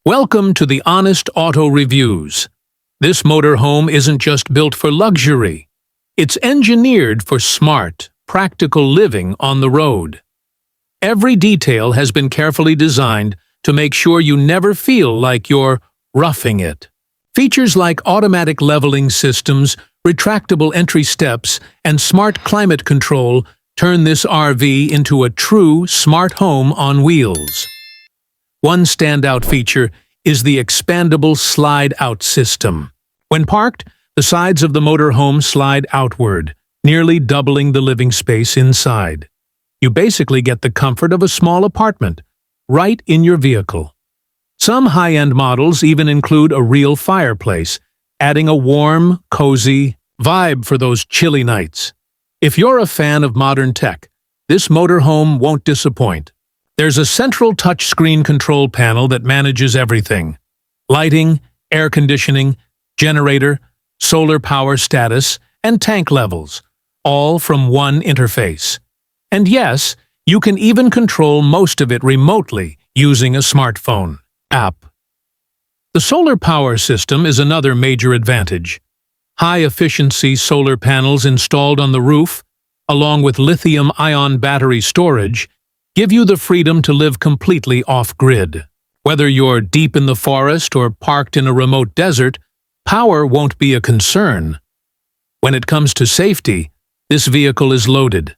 Welcome to the Honest Auto Reviews. This motorhome isn't just built for luxury. It's engineered for smart, practical living on the road. Every detail has been carefully designed to make sure you never feel like you're roughing it. Features like automatic leveling systems, retractable entry steps, and smart climate control turn this RV into a true smart home on wheels. One standout feature is the expandable slide-out system. When parked, the sides of the motorhome slide outward, nearly doubling the living space inside. You basically get the comfort of a small apartment, right in your vehicle. Some high-end models even include a real fireplace, adding a warm, cozy vibe for those chilly nights. If you're a fan of modern tech, this motorhome won't disappoint. There's a central touchscreen control panel that manages everything: lighting, air conditioning, generator, solar power status, and tank levels, all from one interface. And yes, you can even control most of it remotely using a smartphone app. The solar power system is another major advantage. High-efficiency solar panels installed on the roof, along with lithium-ion battery storage, give you the freedom to live completely off-grid. Whether you're deep in the forest or parked in a remote desert, power won't be a concern. When it comes to safety, this vehicle is loaded.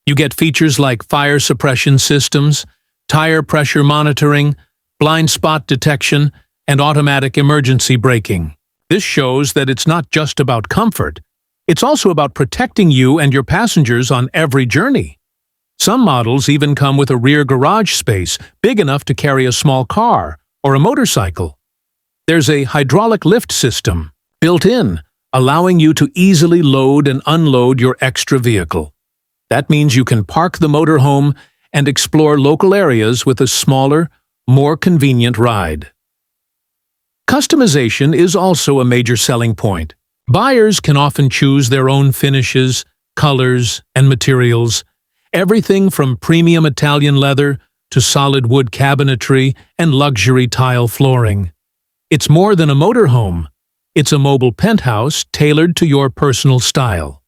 You get features like fire suppression systems, tire pressure monitoring, blind spot detection, and automatic emergency braking. This shows that it's not just about comfort. It's also about protecting you and your passengers on every journey. Some models even come with a rear garage space big enough to carry a small car or a motorcycle. There's a hydraulic lift system built in, allowing you to easily load and unload your extra vehicle. That means you can park the motorhome and explore local areas with a smaller, more convenient ride. Customization is also a major selling point. Buyers can often choose their own finishes, colors, and materials, everything from premium Italian leather to solid wood cabinetry and luxury tile flooring. It's more than a motorhome. It's a mobile penthouse tailored to your personal style.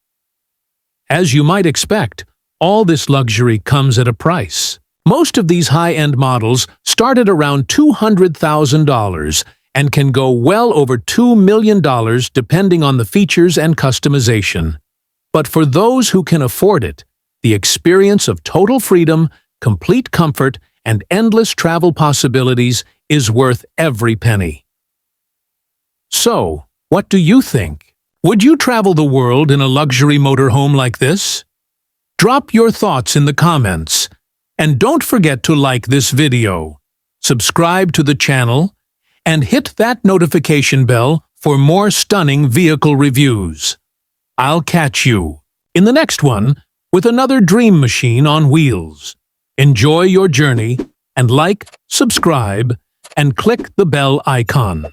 As you might expect, all this luxury comes at a price. Most of these high-end models start at around $200,000 and can go well over $2 million depending on the features and customization. But for those who can afford it, the experience of total freedom, complete comfort, and endless travel possibilities is worth every penny. So, what do you think? Would you travel the world in a luxury motorhome like this? Drop your thoughts in the comments. And don't forget to like this video, subscribe to the channel, and hit that notification bell for more stunning vehicle reviews. I'll catch you in the next one with another dream machine on wheels. Enjoy your journey and like, subscribe, and click the bell icon.